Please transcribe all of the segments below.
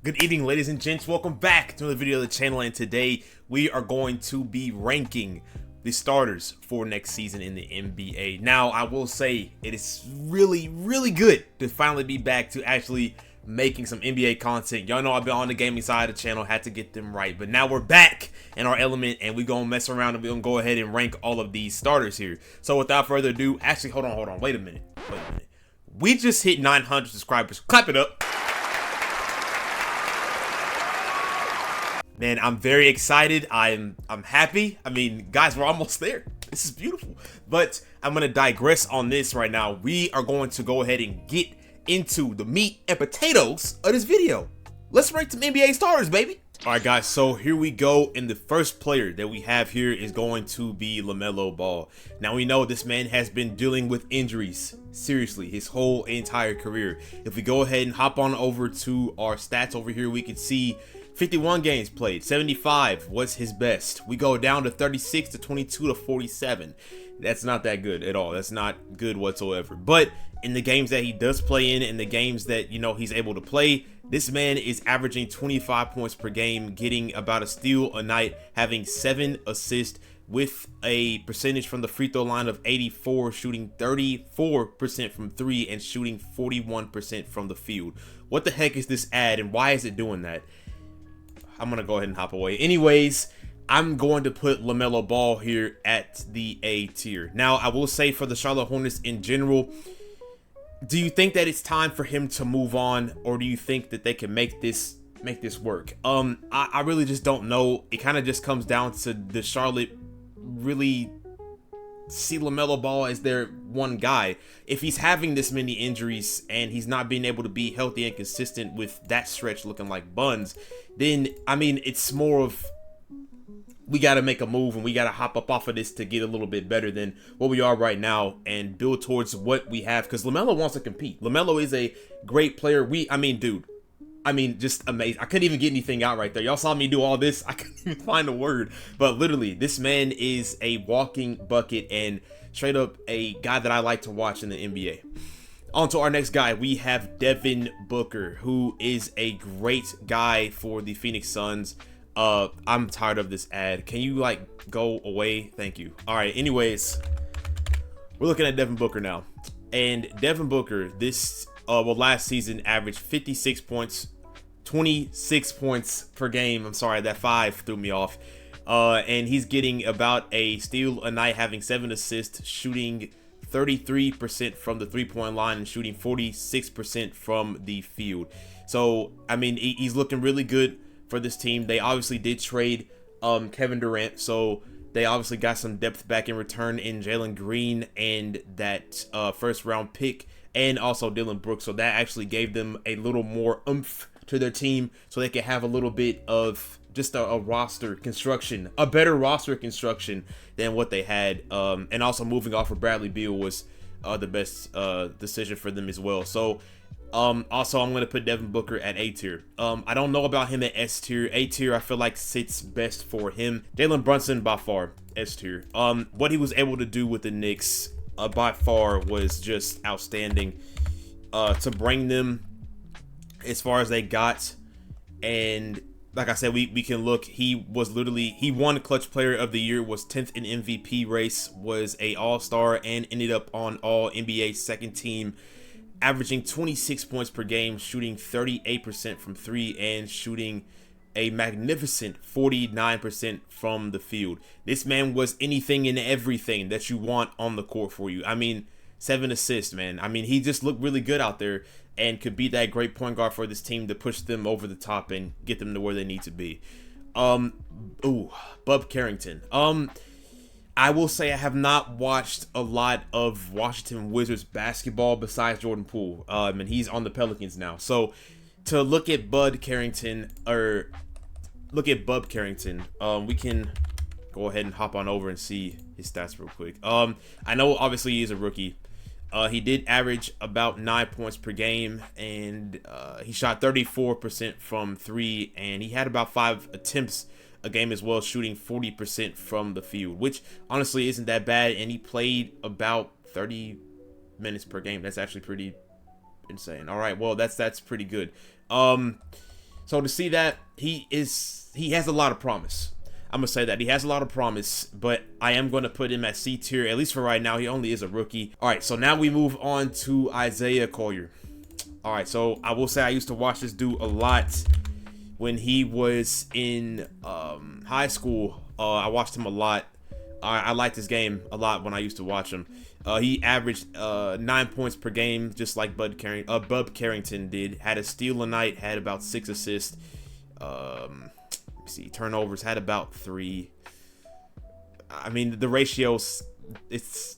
Good evening, ladies and gents. Welcome back to another video of the channel, and today we are going to be ranking the starters for next season in the NBA. Now, I will say it is really good to finally be back to actually making some NBA content. Y'all know I've been on the gaming side of the channel, had to get them right, but now we're back in our element and we're gonna mess around and we're gonna go ahead and rank all of these starters here. So without further ado, actually, hold on, wait a minute. We just hit 900 subscribers. Clap it up. Man, I'm very excited. I'm happy. I mean, guys, we're almost there. This is beautiful. But I'm gonna digress on this right now. We are going to go ahead and get into the meat and potatoes of this video. Let's rank some NBA starters, baby. All right, guys, so here we go. And the first player that we have here is going to be LaMelo Ball. Now, we know this man has been dealing with injuries, seriously, his whole entire career. If we go ahead and hop on over to our stats over here, we can see 51 games played, 75 was his best. We go down to 36 to 22 to 47. That's not that good at all. That's not good whatsoever. But in the games that he does play in the games that, you know, he's able to play, this man is averaging 25 points per game, getting about a steal a night, having 7 assists with a percentage from the free throw line of 84, shooting 34% from 3 and shooting 41% from the field. What the heck is this ad and why is it doing that? I'm gonna go ahead and hop away. Anyways, I'm going to put LaMelo Ball here at the A tier. Now, I will say for the Charlotte Hornets in general, do you think that it's time for him to move on, or do you think that they can make this work? I really just don't know. It kind of just comes down to the Charlotte really see LaMelo Ball as their one guy. If he's having this many injuries and he's not being able to be healthy and consistent with that stretch looking like buns, then I mean, it's more of we got to make a move and we got to hop up off of this to get a little bit better than what we are right now and build towards what we have, because LaMelo wants to compete. LaMelo is a great player. Just amazing. I couldn't even get anything out right there. Y'all saw me do all this. I couldn't even find a word. But literally, this man is a walking bucket and straight up a guy that I like to watch in the NBA. On to our next guy. We have Devin Booker, who is a great guy for the Phoenix Suns. I'm tired of this ad. Can you like go away? Thank you. All right. Anyways, we're looking at Devin Booker now. And Devin Booker, last season averaged 56 points, 26 points per game. I'm sorry, that 5 threw me off. And he's getting about a steal a night, having 7 assists, shooting 33% from the three-point line and shooting 46% from the field. So, I mean, he's looking really good for this team. They obviously did trade Kevin Durant, so they obviously got some depth back in return in Jalen Green and that first-round pick, and also Dylan Brooks. So that actually gave them a little more oomph to their team so they could have a little bit of just a roster construction, a better roster construction than what they had. And also moving off of Bradley Beal was the best decision for them as well. So also I'm going to put Devin Booker at A tier. I don't know about him at S tier. A tier I feel like sits best for him. Jalen Brunson by far S tier. What he was able to do with the Knicks by far was just outstanding to bring them as far as they got. And like I said, we can look, he won Clutch Player of the Year, was 10th in MVP race, was a all-star, and ended up on all NBA second team, averaging 26 points per game, shooting 38% from 3 and shooting a magnificent 49% from the field. This man was anything and everything that you want on the court for you. I mean, 7 assists, man. I mean, he just looked really good out there and could be that great point guard for this team to push them over the top and get them to where they need to be. Bub Carrington. I will say I have not watched a lot of Washington Wizards basketball besides Jordan Poole. And he's on the Pelicans now. So to look at Bub Carrington, we can go ahead and hop on over and see his stats real quick. I know obviously he is a rookie. He did average about 9 points per game, and he shot 34% from 3, and he had about 5 attempts a game as well, shooting 40% from the field, which honestly isn't that bad, and he played about 30 minutes per game. That's actually pretty insane. All right, well, that's pretty good. So to see that, he has a lot of promise. I'm gonna say that he has a lot of promise, but I am gonna put him at C tier, at least for right now. He only is a rookie. All right, so now we move on to Isaiah Collier. All right, so I will say I used to watch this dude a lot when he was in high school. I watched him a lot. I liked his game a lot when I used to watch him. He averaged 9 points per game, just like Bub Carrington did. Had a steal a night, had about 6 assists. See, turnovers, had about 3. I mean, the ratios, it's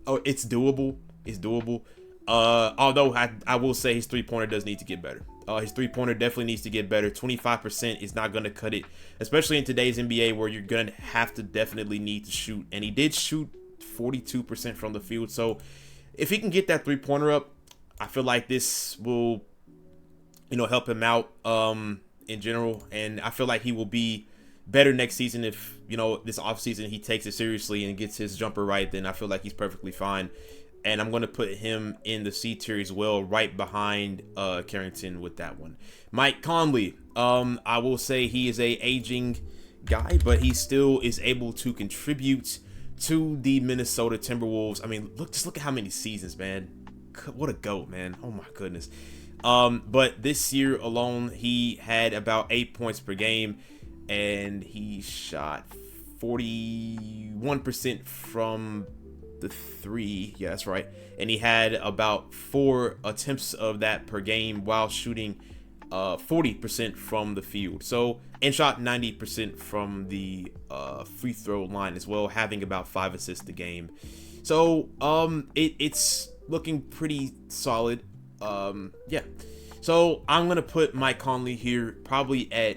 doable. It's doable. Although I will say his three-pointer does need to get better. His three-pointer definitely needs to get better. 25% is not going to cut it, especially in today's NBA where you're going to have to definitely need to shoot. And he did shoot 42% from the field. So if he can get that three-pointer up, I feel like this will, help him out in general. And I feel like he will be better next season if, this offseason he takes it seriously and gets his jumper right. Then I feel like he's perfectly fine. And I'm going to put him in the C tier as well, right behind Carrington with that one. Mike Conley, I will say he is a aging guy, but he still is able to contribute to the Minnesota Timberwolves. I mean, just look at how many seasons, man. What a GOAT, man. Oh, my goodness. But this year alone, he had about 8 points per game, and he shot 41% from the 3. Yeah, that's right. And he had about 4 attempts of that per game while shooting 40% from the field. So, and shot 90% from the free throw line as well, having about 5 assists a game. So, it's looking pretty solid. Yeah. So, I'm going to put Mike Conley here probably at...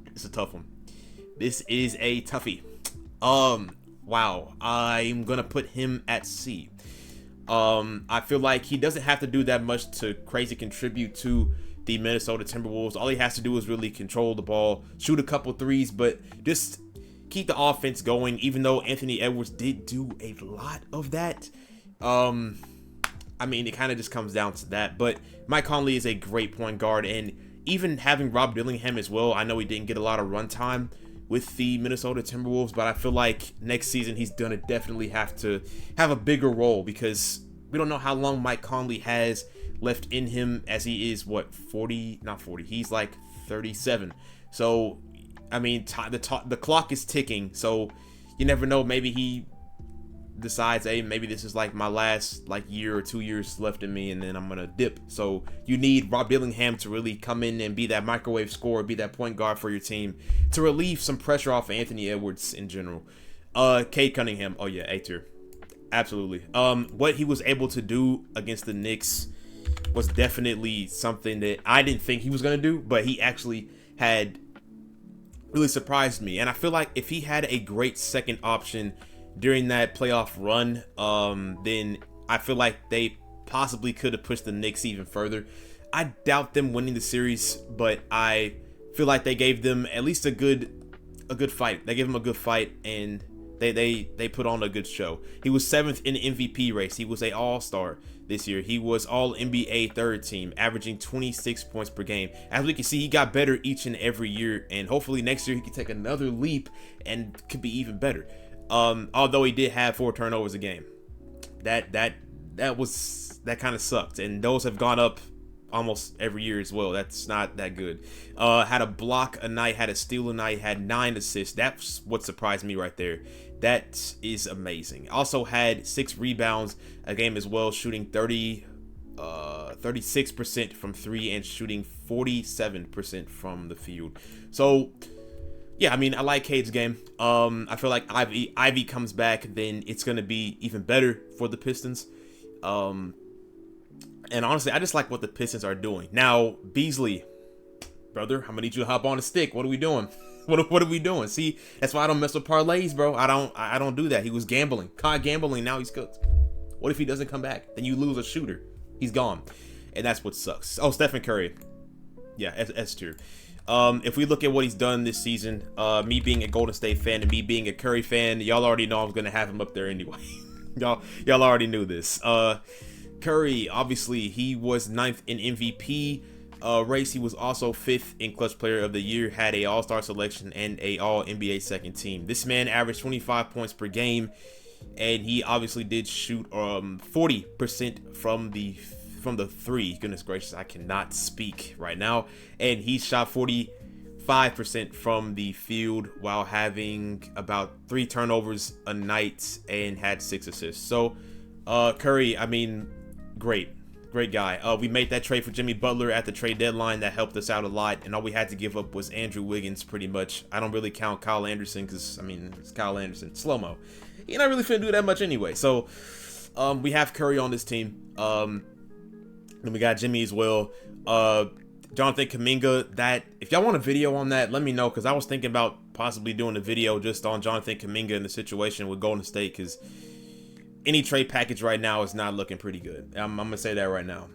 It's a tough one. This is a toughie. Wow, I'm gonna put him at C. I feel like he doesn't have to do that much to crazy contribute to the Minnesota Timberwolves. All he has to do is really control the ball, shoot a couple threes, but just keep the offense going, even though Anthony Edwards did do a lot of that. I mean, it kind of just comes down to that. But Mike Conley is a great point guard, and even having Rob Dillingham as well, I know he didn't get a lot of run time with the Minnesota Timberwolves, but I feel like next season he's gonna definitely have to have a bigger role because we don't know how long Mike Conley has left in him, as he is 40, not 40, he's like 37. So I mean, the clock is ticking, so you never know, maybe he decides, hey, maybe this is like my last year or 2 years left in me, and then I'm gonna dip. So you need Rob Dillingham to really come in and be that microwave scorer, be that point guard for your team to relieve some pressure off of Anthony Edwards in general. Cade Cunningham, oh yeah, A tier, absolutely. What he was able to do against the Knicks was definitely something that I didn't think he was gonna do, but he actually had really surprised me. And I feel like if he had a great second option during that playoff run, then I feel like they possibly could have pushed the Knicks even further. I doubt them winning the series, but I feel like they gave them at least a good fight. They gave him a good fight, and they put on a good show. He was 7th in the MVP race. He was an all-star this year. He was all NBA third team, averaging 26 points per game. As we can see, he got better each and every year, and hopefully next year he can take another leap and could be even better. Although he did have 4 turnovers a game, that kind of sucked, and those have gone up almost every year as well. That's not that good. Had a block a night, had a steal a night, had 9 assists. That's what surprised me right there. That is amazing. Also had 6 rebounds a game as well, shooting 36% from 3 and shooting 47% from the field. So yeah, I mean, I like Cade's game. I feel like Ivy comes back, then it's gonna be even better for the Pistons. And honestly, I just like what the Pistons are doing. Now, Beasley, brother, I'm gonna need you to hop on the stick. What are we doing? What are we doing? See, that's why I don't mess with parlays, bro. I don't do that. He was gambling, caught gambling. Now he's cooked. What if he doesn't come back? Then you lose a shooter. He's gone, and that's what sucks. Oh, Stephen Curry, yeah, S tier. If we look at what he's done this season, me being a Golden State fan and me being a Curry fan, y'all already know I was gonna have him up there anyway. y'all already knew this. Curry, obviously, he was 9th in MVP. race. He was also 5th in clutch player of the year, had a all-star selection and a all NBA second team. This man averaged 25 points per game, and he obviously did shoot 40% from the three. Goodness gracious, I cannot speak right now. And he shot 45% from the field while having about 3 turnovers a night and had 6 assists. So Curry, I mean, great guy. We made that trade for Jimmy Butler at the trade deadline. That helped us out a lot, and all we had to give up was Andrew Wiggins pretty much. I don't really count Kyle Anderson because, I mean, it's Kyle Anderson, slow-mo. He's not really finna do that much anyway. So we have Curry on this team. Then we got Jimmy as well. Jonathan Kuminga, that, if y'all want a video on that, let me know, because I was thinking about possibly doing a video just on Jonathan Kuminga and the situation with Golden State, because any trade package right now is not looking pretty good. I'm gonna say that right now.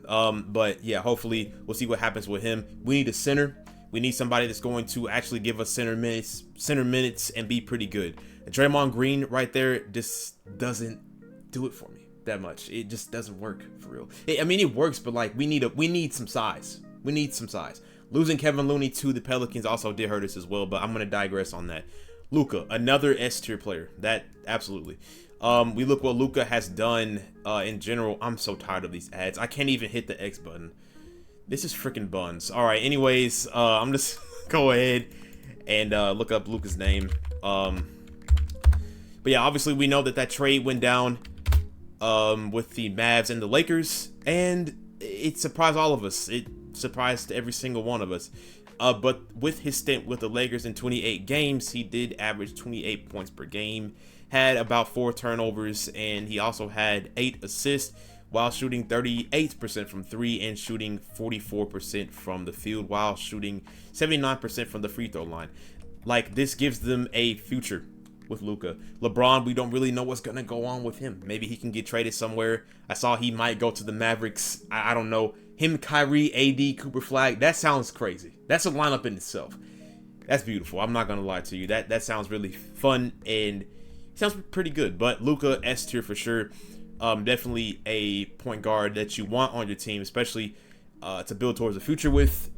But yeah, hopefully we'll see what happens with him. We need a center. We need somebody that's going to actually give us center minutes and be pretty good. And Draymond Green right there just doesn't do it for me that much. It just doesn't work for real. I mean, it works, but like we need some size. We need some size. Losing Kevin Looney to the Pelicans also did hurt us as well, but I'm gonna digress on that. Luka, another S tier player. That absolutely. We look what Luka has done in general. I'm so tired of these ads. I can't even hit the X button. This is freaking buns. All right. Anyways, I'm just go ahead and look up Luka's name. But yeah, obviously we know that trade went down with the Mavs and the Lakers, and it surprised all of us. It surprised every single one of us. But with his stint with the Lakers in 28 games, he did average 28 points per game, had about 4 turnovers, and he also had 8 assists while shooting 38% from 3 and shooting 44% from the field while shooting 79% from the free throw line. Like, this gives them a future with Luka. LeBron, we don't really know what's going to go on with him. Maybe he can get traded somewhere. I saw he might go to the Mavericks. I don't know. Him, Kyrie, AD, Cooper Flag, that sounds crazy. That's a lineup in itself. That's beautiful. I'm not going to lie to you. That sounds really fun and sounds pretty good. But Luka, S tier for sure. Definitely a point guard that you want on your team, especially to build towards the future with.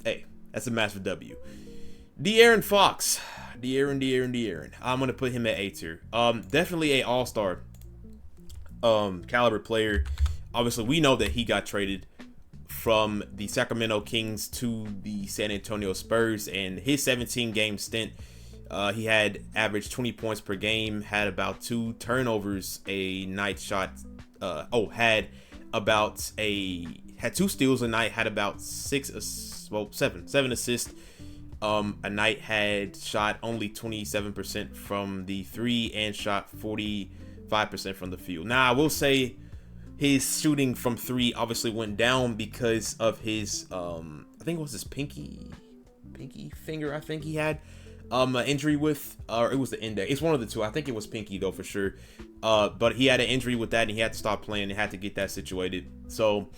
Hey, that's a massive W. De'Aaron Fox. De'Aaron. I'm going to put him at A tier. Definitely a all-star caliber player. Obviously, we know that he got traded from the Sacramento Kings to the San Antonio Spurs, and his 17-game stint, he had averaged 20 points per game, had about 2 turnovers a night, shot had 2 steals a night, had about 7 assists a night, had shot only 27% from the 3 and shot 45% from the field. Now, I will say his shooting from 3 obviously went down because of his I think it was his pinky finger, I think he had an injury with, or it was the index. It's one of the two. I think it was pinky though for sure. But he had an injury with that and he had to stop playing and had to get that situated. So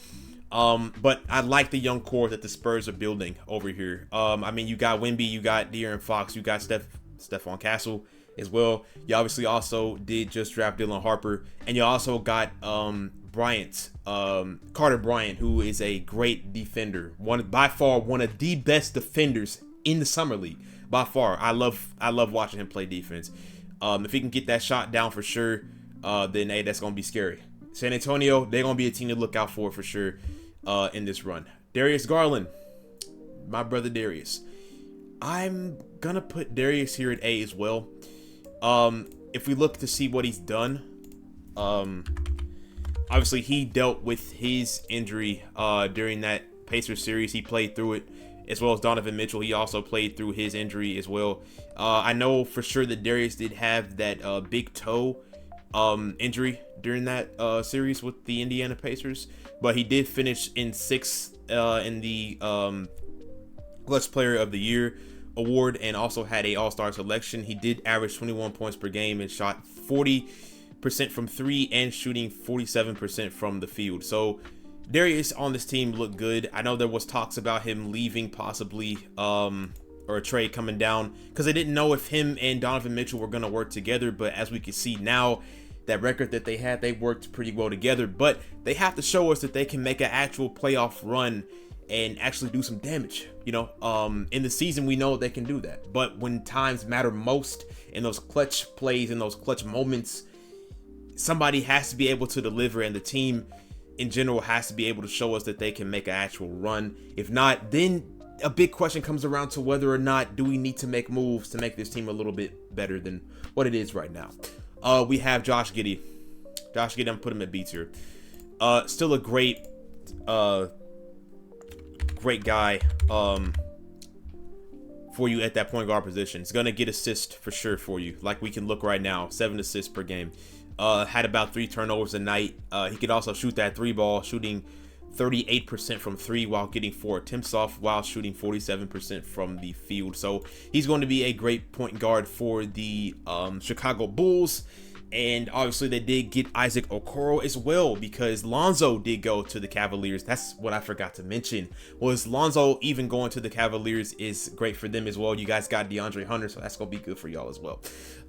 but I like the young core that the Spurs are building over here. I mean, you got Wemby, you got De'Aaron Fox, you got Stephon Castle as well. You obviously also did just draft Dylan Harper, and you also got Carter Bryant, who is a great defender. By far one of the best defenders in the summer league. By far, I love watching him play defense. If he can get that shot down for sure, then hey, that's gonna be scary. San Antonio, they're gonna be a team to look out for sure in this run. Darius Garland, my brother Darius. I'm gonna put Darius here at A as well. If we look to see what he's done, obviously he dealt with his injury during that Pacers series. He played through it, as well as Donovan Mitchell. He also played through his injury as well. I know for sure that Darius did have that big toe injury during that series with the Indiana Pacers, but he did finish in 6th in the Clutch Player of the Year award, and also had a all-star selection. He did average 21 points per game and shot 40% from 3 and shooting 47% from the field. So Darius on this team looked good. I know there was talks about him leaving possibly, or a trade coming down, because they didn't know if him and Donovan Mitchell were going to work together. But as we can see now, that record that they had, they worked pretty well together. But they have to show us that they can make an actual playoff run and actually do some damage. You know, in the season, we know they can do that. But when times matter most, in those clutch plays, in those clutch moments, somebody has to be able to deliver, and the team in general has to be able to show us that they can make an actual run. If not, then a big question comes around to whether or not do we need to make moves to make this team a little bit better than what it is right now. We have Josh Giddey. Josh Giddey, I'm putting him at B tier. Still a great guy for you at that point guard position. He's gonna get assists for sure for you. Like we can look right now, 7 assists per game. Had about 3 turnovers a night. He could also shoot that 3 ball, shooting 38% from 3 while getting 4 attempts off, while shooting 47% from the field. So he's going to be a great point guard for the Chicago Bulls. And obviously they did get Isaac Okoro as well, because Lonzo did go to the Cavaliers. That's what I forgot to mention, was Lonzo even going to the Cavaliers is great for them as well. You guys got DeAndre Hunter, so that's going to be good for y'all as well.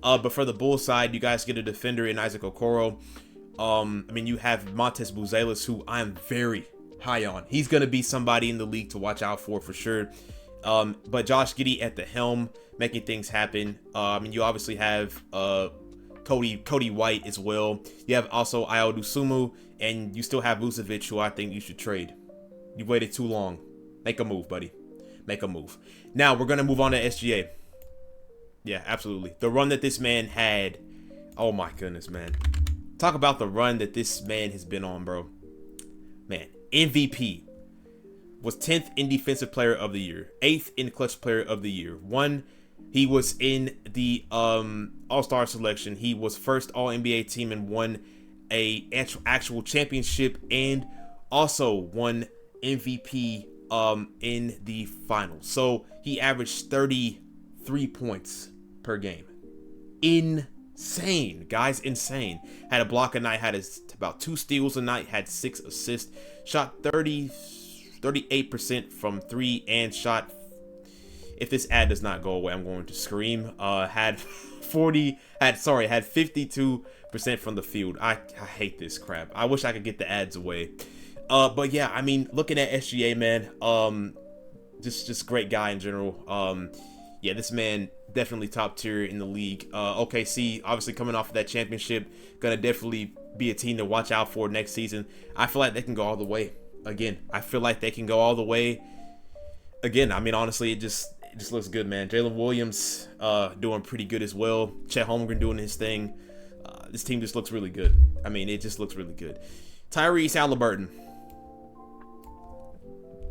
But for the Bulls side, you guys get a defender in Isaac Okoro. I mean, you have Montez Buzelis, who I'm very high on. He's going to be somebody in the league to watch out for sure. But Josh Giddey at the helm, making things happen. I mean, you obviously have Cody White as well. You have also Ayo Dosunmu, and you still have Vucevic, who I think you should trade. You waited too long. Make a move, buddy. Make a move. Now, we're going to move on to SGA. Yeah, absolutely. The run that this man had. Oh, my goodness, man. Talk about the run that this man has been on, bro. Man, MVP. Was 10th in Defensive Player of the Year. 8th in Clutch Player of the Year. He was in the All-Star selection. He was first All-NBA team and won a actual championship, and also won MVP in the finals. So he averaged 33 points per game. Insane, guys, insane. Had a block a night, had about 2 steals a night, had 6 assists, shot 38% from 3, and shot, if this ad does not go away, I'm going to scream. Had 52% from the field. I hate this crap. I wish I could get the ads away. But yeah, I mean, looking at SGA, man, just great guy in general. Yeah, this man definitely top tier in the league. OKC obviously coming off of that championship, gonna definitely be a team to watch out for next season. I feel like they can go all the way. Again, I feel like they can go all the way. Again, I mean, honestly, it just looks good, man. Jalen Williams doing pretty good as well. Chet Holmgren doing his thing. This team just looks really good. I mean, it just looks really good. Tyrese Halliburton.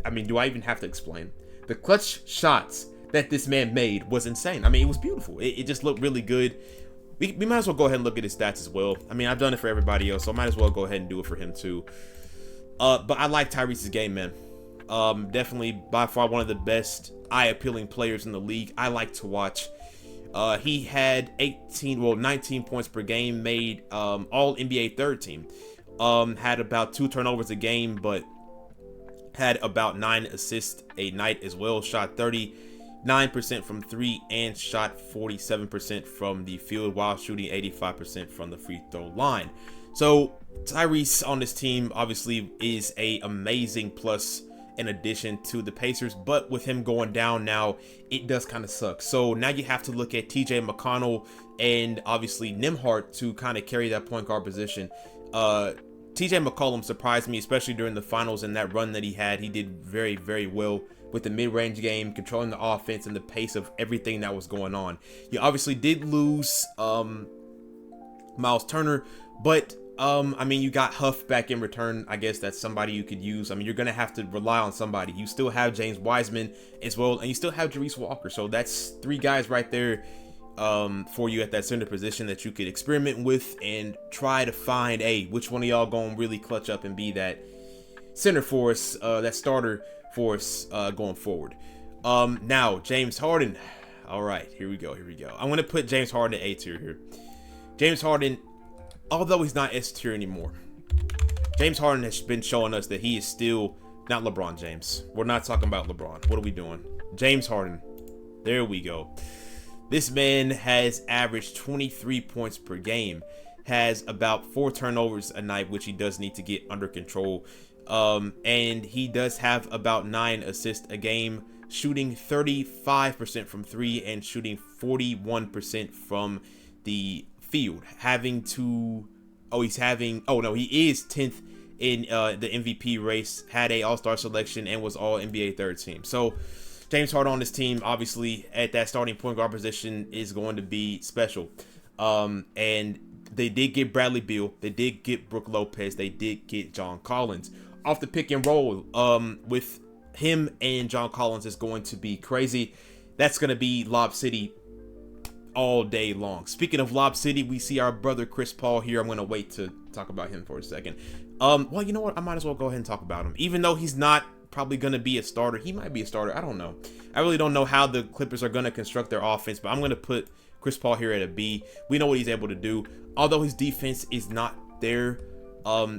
I mean, do I even have to explain? The clutch shots that this man made was insane. I mean, it was beautiful. It just looked really good. We might as well go ahead and look at his stats as well. I mean, I've done it for everybody else, so I might as well go ahead and do it for him too. But I like Tyrese's game, man. Definitely by far one of the best eye-appealing players in the league. I like to watch. He had 19 points per game, made all NBA third team. Had about 2 turnovers a game, but had about 9 assists a night as well. Shot 39% from 3 and shot 47% from the field while shooting 85% from the free throw line. So Tyrese on this team obviously is a amazing plus in addition to the Pacers, but with him going down now, it does kind of suck. So now you have to look at TJ McConnell and obviously Nembhard to kind of carry that point guard position. TJ McCollum surprised me, especially during the finals and that run that he had. He did very, very well with the mid-range game, controlling the offense and the pace of everything that was going on. You obviously did lose Miles Turner, but I mean, you got Huff back in return. I guess that's somebody you could use. I mean, you're going to have to rely on somebody. You still have James Wiseman as well, and you still have Jarace Walker. So that's 3 guys right there for you at that center position that you could experiment with and try to find, hey, which one of y'all going to really clutch up and be that center for us, that starter for us going forward. Now, James Harden. All right, here we go. I'm going to put James Harden at A tier here. James Harden, although he's not S tier anymore, James Harden has been showing us that he is still not LeBron James. We're not talking about LeBron. What are we doing? James Harden. There we go. This man has averaged 23 points per game, has about 4 turnovers a night, which he does need to get under control. And he does have about 9 assists a game, shooting 35% from 3 and shooting 41% from the field. He is 10th in the MVP race, had a all-star selection, and was all NBA third team. So James Harden on this team, obviously at that starting point guard position, is going to be special. And they did get Bradley Beal, they did get Brook Lopez, they did get John Collins. Off the pick and roll, with him and John Collins is going to be crazy. That's going to be Lob City all day long. Speaking of Lob City, we see our brother Chris Paul here. I'm going to wait to talk about him for a second. Well, you know what? I might as well go ahead and talk about him. Even though he's not probably going to be a starter, he might be a starter. I don't know. I really don't know how the Clippers are going to construct their offense, but I'm going to put Chris Paul here at a B. We know what he's able to do. Although his defense is not there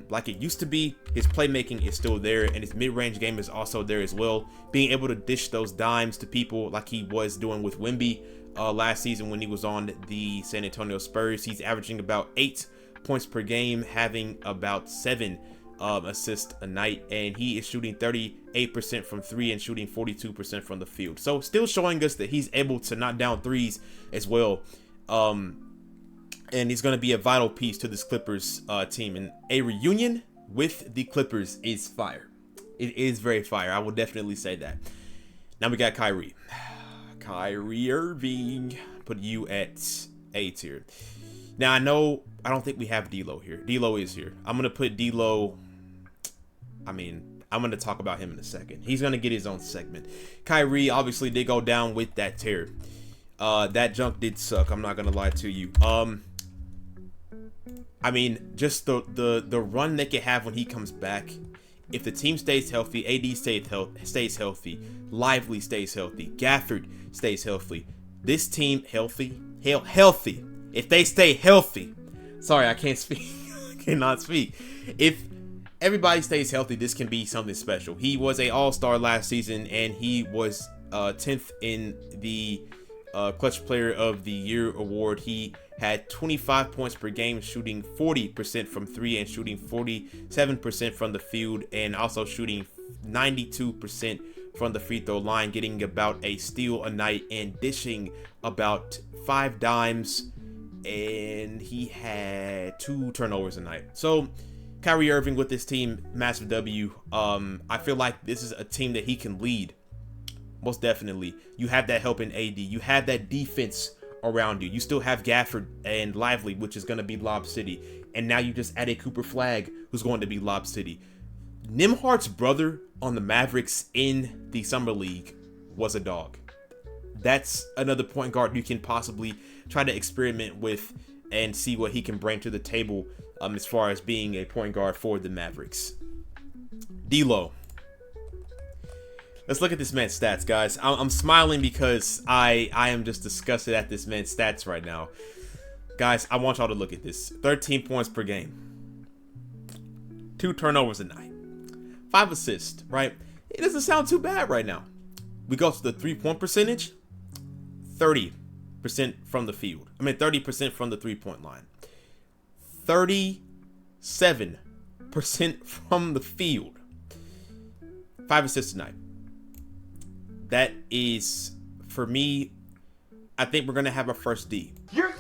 like it used to be, his playmaking is still there, and his mid-range game is also there as well. Being able to dish those dimes to people like he was doing with Wemby last season when he was on the San Antonio Spurs. He's averaging about 8 points per game, having about 7 assists a night, and he is shooting 38% from 3 and shooting 42% from the field. So still showing us that he's able to knock down threes as well. And he's going to be a vital piece to this Clippers team. And a reunion with the Clippers is fire. It is very fire. I will definitely say that. Now we got Kyrie. Kyrie Irving. Put you at A tier. Now I don't think we have D'Lo here. D'Lo is here. I'm going to put D'Lo. I'm going to talk about him in a second. He's going to get his own segment. Kyrie obviously did go down with that tear. That junk did suck. I'm not going to lie to you. Just the run they can have when he comes back. If the team stays healthy, AD stays healthy, Lively stays healthy, Gafford stays healthy. This team healthy. If they stay healthy, sorry, I can't speak. I cannot speak. If everybody stays healthy, this can be something special. He was an all-star last season, and he was 10th in the Clutch Player of the Year award. He had 25 points per game, shooting 40% from 3 and shooting 47% from the field, and also shooting 92% from the free throw line, getting about a steal a night and dishing about 5 dimes, and he had 2 turnovers a night. So Kyrie Irving with this team, massive W. I feel like this is a team that he can lead. Most definitely. You have that help in AD. You have that defense around you. You still have Gafford and Lively, which is going to be Lob City. And now you just added Cooper Flagg, who's going to be Lob City. Nembhard's brother on the Mavericks in the Summer League was a dog. That's another point guard you can possibly try to experiment with and see what he can bring to the table as far as being a point guard for the Mavericks. D'Lo. Let's look at this man's stats, guys. I'm smiling because I am just disgusted at this man's stats right now. Guys, I want y'all to look at this. 13 points per game. 2 turnovers a night. 5 assists, right? It doesn't sound too bad right now. We go to the 3-point percentage. 30% from the field. 30% from the 3-point line. 37% from the field. 5 assists a night. That is, for me, I think we're going to have our first D.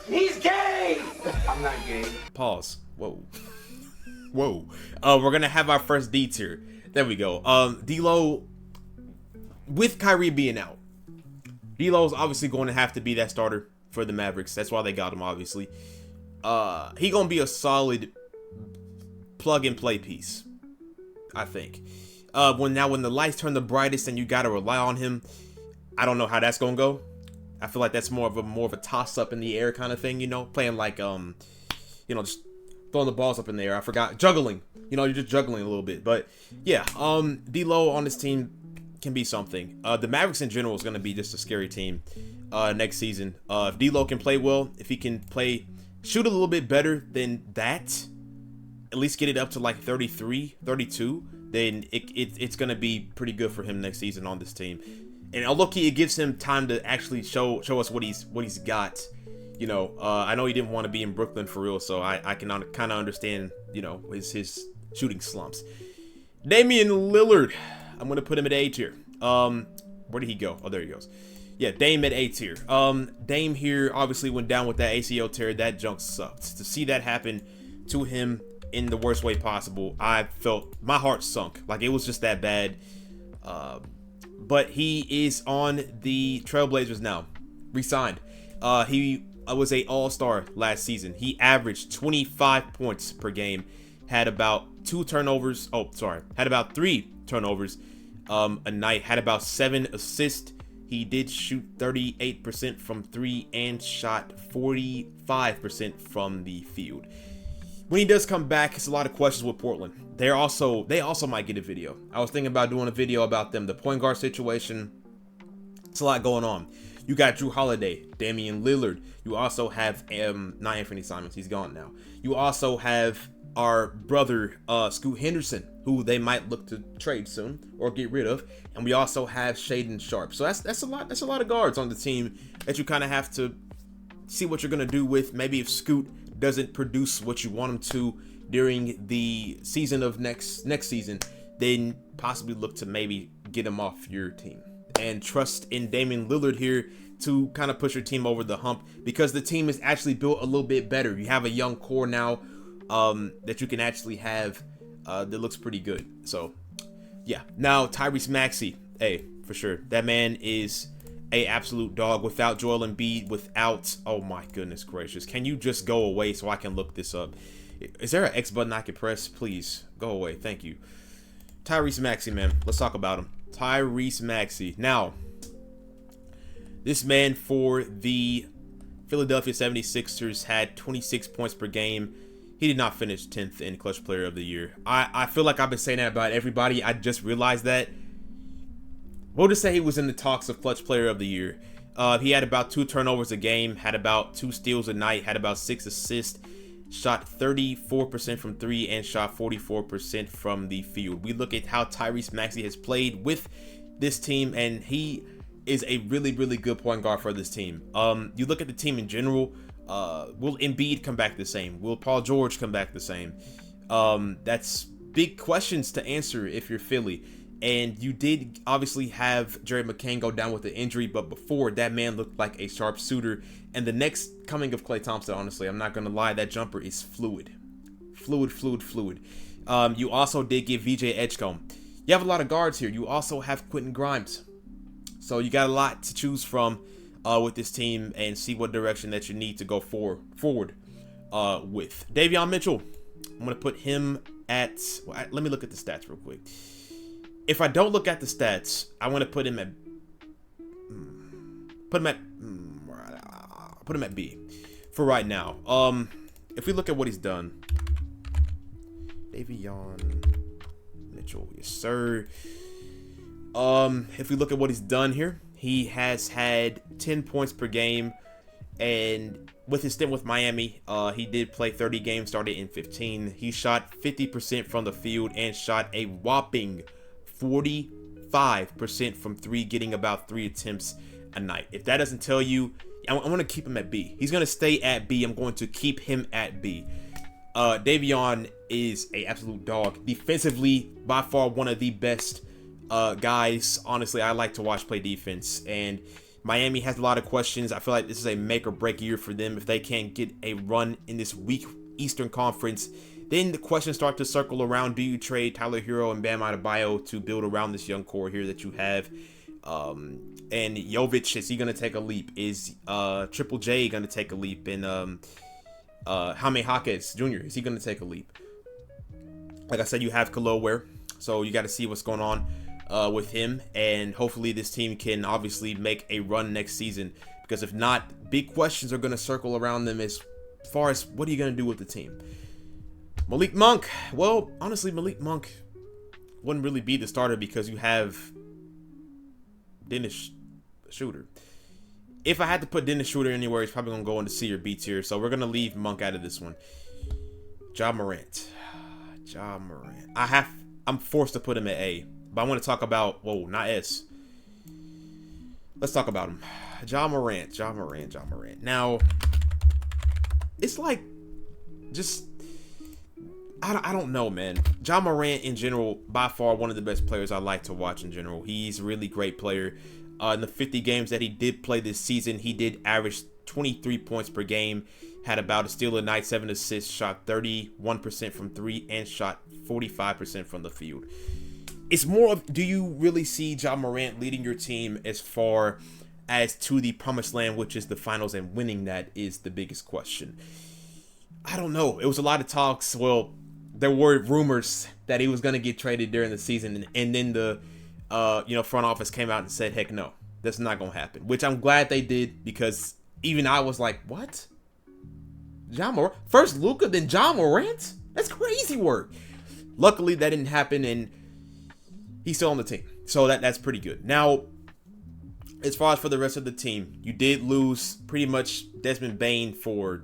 He's gay! I'm not gay. Pause. Whoa. We're going to have our first D tier. There we go. D'Lo, with Kyrie being out, D'Lo's obviously going to have to be that starter for the Mavericks. That's why they got him, obviously. He going to be a solid plug-and-play piece, I think. When the lights turn the brightest and you gotta rely on him, I don't know how that's gonna go. I feel like that's more of a toss up in the air kind of thing, playing like just throwing the balls up in the air. I forgot, juggling. You're just juggling a little bit. But yeah, D'Lo on this team can be something. The Mavericks in general is gonna be just a scary team next season. If D'Lo can play well, if he can shoot a little bit better than that, at least get it up to like 33, 32. Then it's going to be pretty good for him next season on this team. And although it gives him time to actually show us what he's got, I know he didn't want to be in Brooklyn for real, so I can kind of understand, his shooting slumps. Damian Lillard. I'm gonna put him at A tier. Where did he go? Oh, there he goes. Yeah, Dame at A tier. Dame here obviously went down with that ACL tear. That junk sucked. To see that happen to him in the worst way possible, I felt my heart sunk. Like, it was just that bad. But he is on the Trailblazers now. Resigned. He was a all-star last season. He averaged 25 points per game. Had about 2 turnovers. Oh, sorry. Had about 3 turnovers a night. Had about 7 assists. He did shoot 38% from 3 and shot 45% from the field. When he does come back, it's a lot of questions with Portland. They also might get a video. I was thinking about doing a video about them. The point guard situation. It's a lot going on. You got Drew Holiday, Damian Lillard. You also have not Anthony Simons. He's gone now. You also have our brother Scoot Henderson, who they might look to trade soon or get rid of, and we also have Shaedon Sharpe. So that's a lot. That's a lot of guards on the team that you kind of have to see what you're gonna do with. Maybe if Scoot doesn't produce what you want him to during the season of next season, then possibly look to maybe get him off your team and trust in Damian Lillard here to kind of push your team over the hump, because the team is actually built a little bit better. You have a young core now that you can actually have that looks pretty good. So yeah, now Tyrese Maxey, hey, for sure, that man is a absolute dog. Without Joel Embiid, without, oh my goodness gracious, can you just go away so I can look this up? Is there an X button I can press? Please go away, thank you. Tyrese Maxey, man, let's talk about him. Tyrese Maxey. Now, this man for the Philadelphia 76ers had 26 points per game. He did not finish 10th in Clutch Player of the Year. I feel like I've been saying that about everybody. I just realized that. We'll just say he was in the talks of Clutch Player of the Year. He had about 2 turnovers a game, had about 2 steals a night, had about 6 assists, shot 34% from 3, and shot 44% from the field. We look at how Tyrese Maxey has played with this team, and he is a really, really good point guard for this team. You look at the team in general. Will Embiid come back the same? Will Paul George come back the same? That's big questions to answer if you're Philly. And you did obviously have Jared McCain go down with the injury, but before, that man looked like a sharpshooter. And the next coming of Klay Thompson, honestly, I'm not going to lie, that jumper is fluid. Fluid. You also did get VJ Edgecombe. You have a lot of guards here. You also have Quentin Grimes. So you got a lot to choose from with this team and see what direction that you need to go forward with. Davion Mitchell, I'm going to put him at, well, let me look at the stats real quick. If I don't look at the stats, I want to put him at B for right now. If we look at what he's done, Davion Mitchell, yes sir. If we look at what he's done here, he has had 10 points per game, and with his stint with Miami, he did play 30 games, started in 15. He shot 50% from the field and shot a whopping 45% from 3, getting about 3 attempts a night. If that doesn't tell you, I'm going to keep him at B. He's going to stay at B. I'm going to keep him at B. Davion is a absolute dog. Defensively, by far one of the best guys. Honestly, I like to watch play defense. And Miami has a lot of questions. I feel like this is a make or break year for them. If they can't get a run in this weak Eastern Conference, then the questions start to circle around. Do you trade Tyler Hero and Bam Adebayo to build around this young core here that you have? And Jovic, is he going to take a leap? Is Triple J going to take a leap? And Jaime Jaquez Jr., is he going to take a leap? Like I said, you have Khalil Ware, so you got to see what's going on with him. And hopefully this team can obviously make a run next season, because if not, big questions are going to circle around them as far as what are you going to do with the team. Malik Monk. Well, honestly, Malik Monk wouldn't really be the starter because you have Dennis Schroeder. If I had to put Dennis Schroeder anywhere, he's probably going to go into C or B tier. So we're going to leave Monk out of this one. Ja Morant. I'm forced to put him at A. But I want to talk about, whoa, not S. Let's talk about him. Ja Morant. Now, it's like, just I don't know, man. Ja Morant in general, by far one of the best players I like to watch in general. He's a really great player. In the 50 games that he did play this season, he did average 23 points per game, had about a steal a night, 7 assists, shot 31% from 3, and shot 45% from the field. It's more of, do you really see Ja Morant leading your team as far as to the promised land, which is the finals, and winning that is the biggest question. I don't know. It was a lot of talks. Well, there were rumors that he was going to get traded during the season, and then the front office came out and said, heck no, that's not going to happen, which I'm glad they did, because even I was like, what? Ja Morant? First Luka, then Ja Morant? That's crazy work. Luckily, that didn't happen, and he's still on the team. So that's pretty good. Now, as far as for the rest of the team, you did lose pretty much Desmond Bane for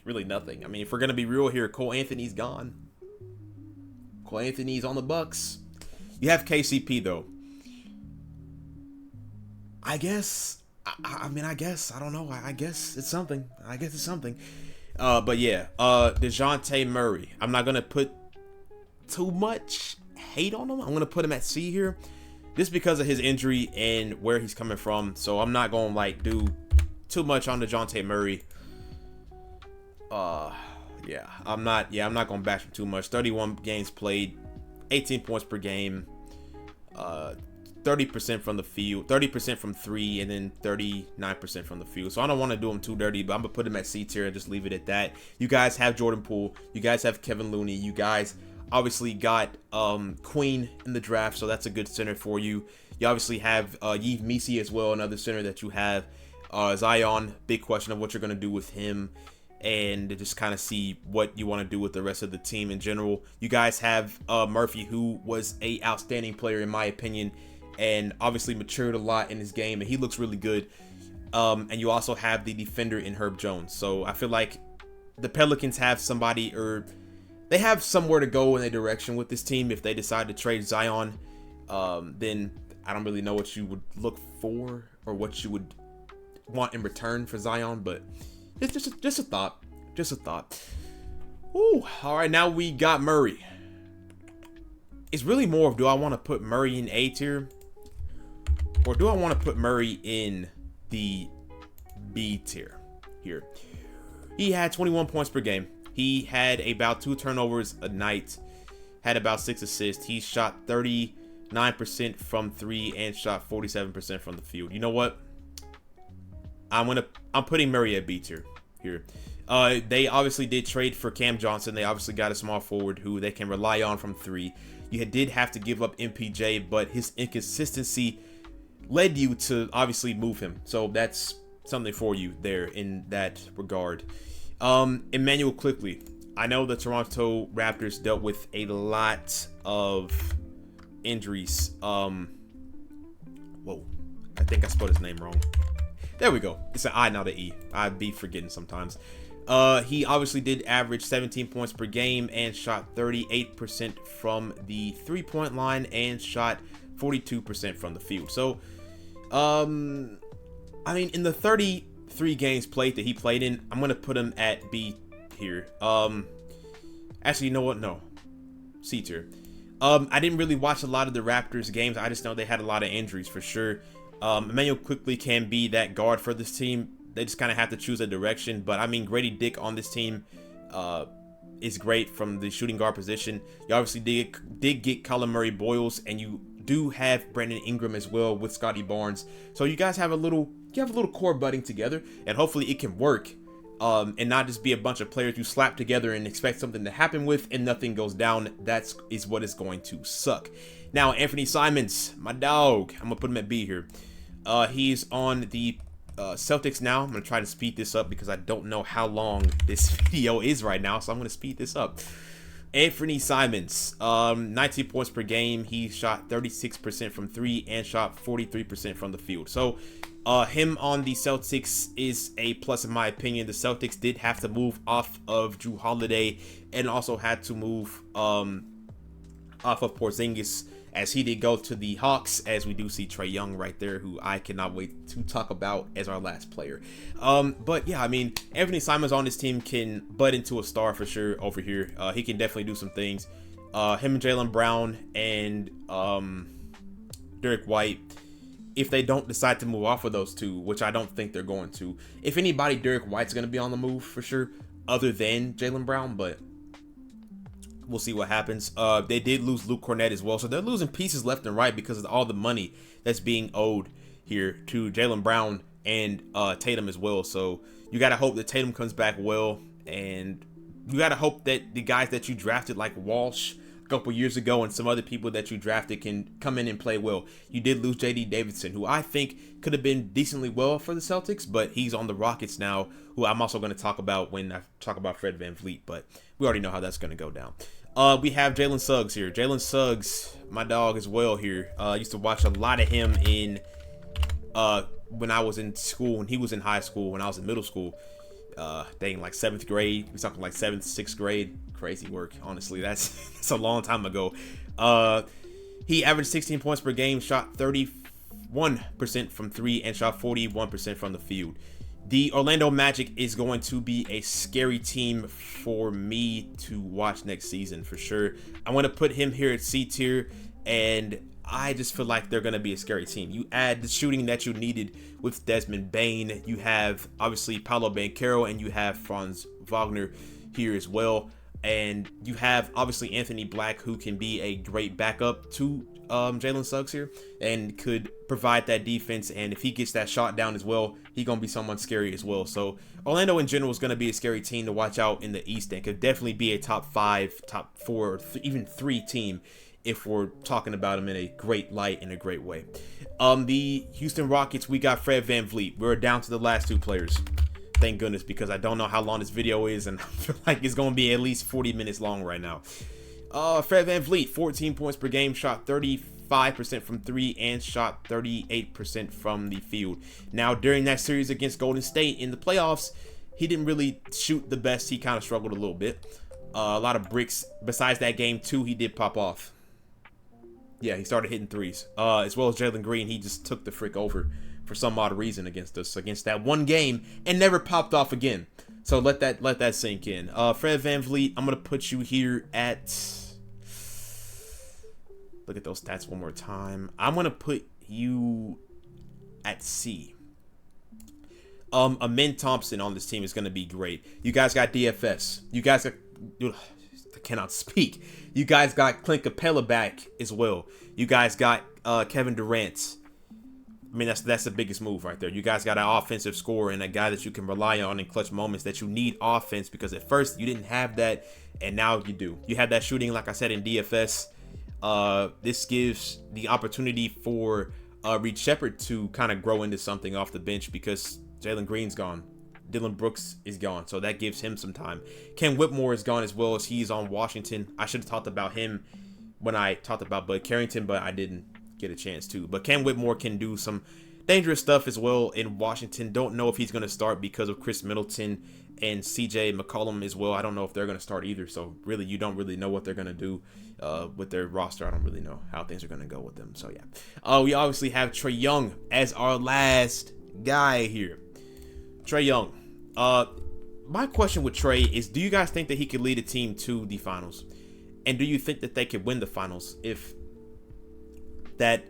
really nothing. I mean, if we're going to be real here, Cole Anthony's gone. Cole Anthony's on the Bucks. You have KCP, though. I guess, I don't know. I guess it's something. But yeah, DeJounte Murray. I'm not going to put too much hate on him. I'm going to put him at C here, just because of his injury and where he's coming from. So I'm not going to do too much on DeJounte Murray. I'm not going to bash him too much. 31 games played, 18 points per game, 30% from the field, 30% from 3, and then 39% from the field. So I don't want to do him too dirty, but I'm going to put him at C tier and just leave it at that. You guys have Jordan Poole. You guys have Kevin Looney. You guys obviously got Queen in the draft, so that's a good center for you. You obviously have Yves Missi as well, another center that you have. Zion, big question of what you're going to do with him, and to just kind of see what you want to do with the rest of the team in general. You guys have Murphy, who was a outstanding player in my opinion, and obviously matured a lot in his game, and he looks really good. And you also have the defender in Herb Jones. So I feel like the Pelicans have somebody, or they have somewhere to go in a direction with this team. If they decide to trade Zion, then I don't really know what you would look for or what you would want in return for Zion, but it's just a thought. Ooh, all right, now we got Murray. It's really more of, do I want to put Murray in A tier, or do I want to put Murray in the B tier here? He had 21 points per game. He had about 2 turnovers a night, had about 6 assists. He shot 39% from 3 and shot 47% from the field. You know what? I'm putting Murray at B tier here. They obviously did trade for Cam Johnson. They obviously got a small forward who they can rely on from 3. You did have to give up MPJ, but his inconsistency led you to obviously move him. So that's something for you there in that regard. Emmanuel Quickley. I know the Toronto Raptors dealt with a lot of injuries. Whoa, I think I spelled his name wrong. There we go. It's an I, not an E. I be forgetting sometimes. He obviously did average 17 points per game and shot 38% from the 3-point line and shot 42% from the field. So, I mean, in the 33 games played that he played in, I'm going to put him at B here. Actually, you know what? No. C tier. I didn't really watch a lot of the Raptors games. I just know they had a lot of injuries for sure. Emmanuel Quickley can be that guard for this team. They just kind of have to choose a direction. But, I mean, Grady Dick on this team is great from the shooting guard position. You obviously did get Colin Murray Boyles, and you do have Brandon Ingram as well with Scotty Barnes. So you guys have a little core budding together, and hopefully it can work and not just be a bunch of players you slap together and expect something to happen with and nothing goes down. That is what is going to suck. Now, Anthony Simons, my dog, I'm going to put him at B here. He's on the Celtics now. I'm going to try to speed this up because I don't know how long this video is right now, so I'm going to speed this up. Anthony Simons, 19 points per game. He shot 36% from 3 and shot 43% from the field. So, him on the Celtics is a plus in my opinion. The Celtics did have to move off of Jrue Holiday and also had to move off of Porzingis as he did go to the Hawks, as we do see Trae Young right there, who I cannot wait to talk about as our last player. But yeah, I mean, Anthony Simons on this team can butt into a star for sure over here. He can definitely do some things. Him and Jaylen Brown and Derek White, if they don't decide to move off of those two, which I don't think they're going to. If anybody, Derek White's going to be on the move for sure, other than Jaylen Brown, but we'll see what happens. They did lose Luke Cornett as well, so they're losing pieces left and right because of all the money that's being owed here to Jaylen Brown and Tatum as well. So you got to hope that Tatum comes back well, and you got to hope that the guys that you drafted, like Walsh a couple years ago and some other people that you drafted, can come in and play well. You did lose J.D. Davidson, who I think could have been decently well for the Celtics, but he's on the Rockets now, who I'm also going to talk about when I talk about Fred VanVleet, but we already know how that's going to go down. We have Jalen Suggs here. Jalen Suggs, my dog as well here. I used to watch a lot of him in when I was in school, when he was in high school, when I was in middle school. Dang, like 7th grade. We're talking like 7th, 6th grade. Crazy work, honestly. That's a long time ago. He averaged 16 points per game, shot 31% from 3, and shot 41% from the field. The Orlando Magic is going to be a scary team for me to watch next season for sure. I want to put him here at C tier, and I just feel like they're going to be a scary team. You add the shooting that you needed with Desmond Bane. You have, obviously, Paolo Banchero, and you have Franz Wagner here as well. And you have, obviously, Anthony Black, who can be a great backup to Jalen Suggs here and could provide that defense. And if he gets that shot down as well, he's going to be someone scary as well. So Orlando in general is going to be a scary team to watch out in the East and could definitely be a top 5, top 4, even 3 team if we're talking about them in a great light, in a great way. The Houston Rockets, we got Fred VanVleet. We're down to the last 2 players. Thank goodness, because I don't know how long this video is, and I feel like it's going to be at least 40 minutes long right now. Fred VanVleet, 14 points per game, shot 35% from 3, and shot 38% from the field. Now, during that series against Golden State in the playoffs, he didn't really shoot the best. He kind of struggled a little bit. A lot of bricks. Besides that game, too, he did pop off. Yeah, he started hitting threes. As well as Jalen Green, he just took the frick over for some odd reason against us, against that one game, and never popped off again. So let that sink in. Fred VanVleet, I'm gonna put you here at. Look at those stats one more time. I'm gonna put you at C. Amen Thompson on this team is gonna be great. You guys got DFS. You guys got. I cannot speak. You guys got Clint Capella back as well. You guys got Kevin Durant. I mean, that's the biggest move right there. You guys got an offensive scorer and a guy that you can rely on in clutch moments that you need offense, because at first you didn't have that, and now you do. You have that shooting, like I said, in DFS. This gives the opportunity for Reed Shepherd to kind of grow into something off the bench, because Jalen Green's gone. Dillon Brooks is gone, so that gives him some time. Ken Whitmore is gone as well, as he's on Washington. I should have talked about him when I talked about Bud Carrington, but I didn't get a chance to. But Ken Whitmore can do some dangerous stuff as well in Washington. Don't know if he's going to start because of Chris Middleton and CJ McCollum as well. I don't know if they're going to start either, so really you don't really know what they're going to do with their roster. I don't really know how things are going to go with them. So yeah, we obviously have Trae Young as our last guy here. Trae Young. My question with Trae is, do you guys think that he could lead a team to the finals? And do you think that they could win the finals if that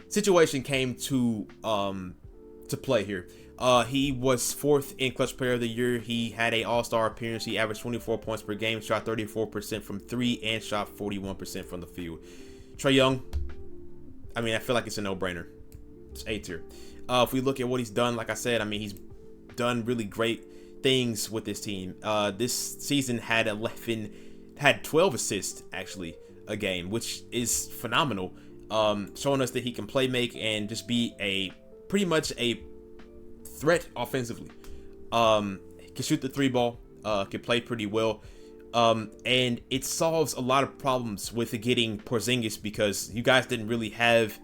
situation came to play here? He was 4th in Clutch Player of the Year. He had an All-Star appearance. He averaged 24 points per game, shot 34% from 3, and shot 41% from the field. Trae Young, I mean, I feel like it's a no-brainer. It's A tier. If we look at what he's done, like I said, I mean, he's done really great things with this team. This season had 12 assists actually a game, which is phenomenal. Showing us that he can play make and just be pretty much a threat offensively. Can shoot the 3 ball, can play pretty well. And it solves a lot of problems with getting Porzingis, because you guys didn't really have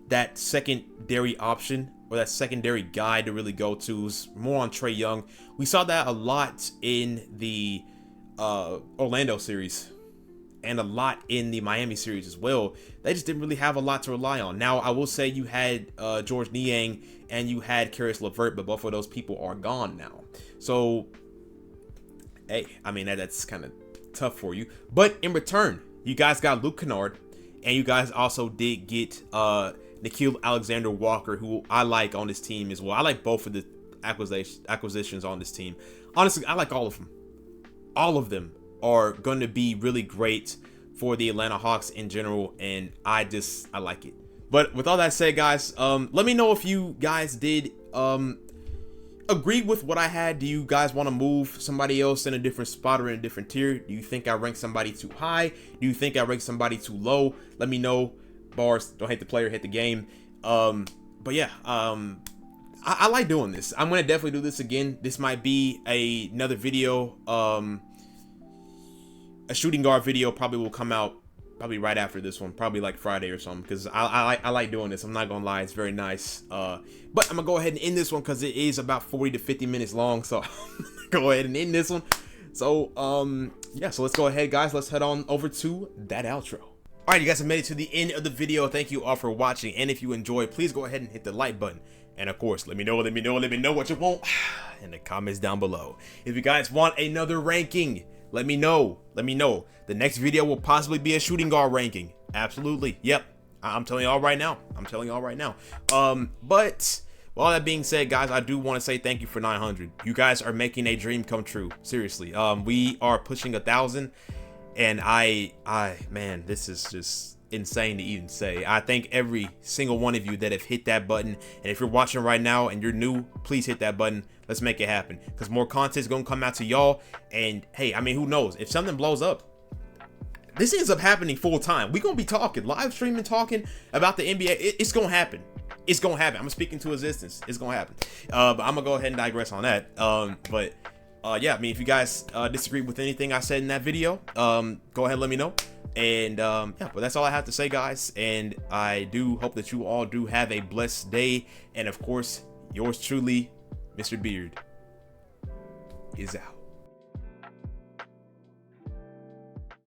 that secondary option or that secondary guy to really go to. It was more on Trae Young. We saw that a lot in the Orlando series, and a lot in the Miami series as well. They just didn't really have a lot to rely on. Now, I will say you had George Niang and you had Caris LeVert, but both of those people are gone now. So, hey, I mean, that's kind of tough for you. But in return, you guys got Luke Kennard, and you guys also did get Nickeil Alexander-Walker, who I like on this team as well. I like both of the acquisitions on this team. Honestly, I like all of them. All of them are going to be really great for the Atlanta Hawks in general, and I like it. But with all that said, guys, let me know if you guys did agree with what I had. Do you guys want to move somebody else in a different spot or in a different tier? Do you think I ranked somebody too high? Do you think I ranked somebody too low? Let me know. Bars, don't hate the player, hate the game. But yeah, I like doing this. I'm gonna definitely do this again. This might be another video. A shooting guard video probably will come out probably right after this one, probably like Friday or something, because I like doing this. I'm not gonna lie, it's very nice. But I'm gonna go ahead and end this one because it is about 40 to 50 minutes long, so go ahead and end this one. So yeah, so let's go ahead, guys. Let's head on over to that outro. All right, you guys have made it to the end of the video. Thank you all for watching, and if you enjoyed, please go ahead and hit the like button. And of course, let me know what you want in the comments down below. If you guys want another ranking, let me know. The next video will possibly be a shooting guard ranking. Absolutely. Yep. I'm telling y'all right now. But with all that being said, guys, I do want to say thank you for 900. You guys are making a dream come true. Seriously. We are pushing 1,000, and man, this is just insane to even say. I thank every single one of you that have hit that button, and if you're watching right now and you're new, please hit that button. Let's make it happen, because more content is gonna come out to y'all. And hey, I mean, who knows, if something blows up, this ends up happening full time. We're gonna be talking, live streaming, talking about the NBA. It's gonna happen. I'm gonna speak into existence. It's gonna happen. But I'm gonna go ahead and digress on that. Yeah, I mean, if you guys disagree with anything I said in that video, go ahead and let me know. And yeah, but that's all I have to say, guys. And I do hope that you all do have a blessed day. And of course, yours truly, Mr. Beard, is out.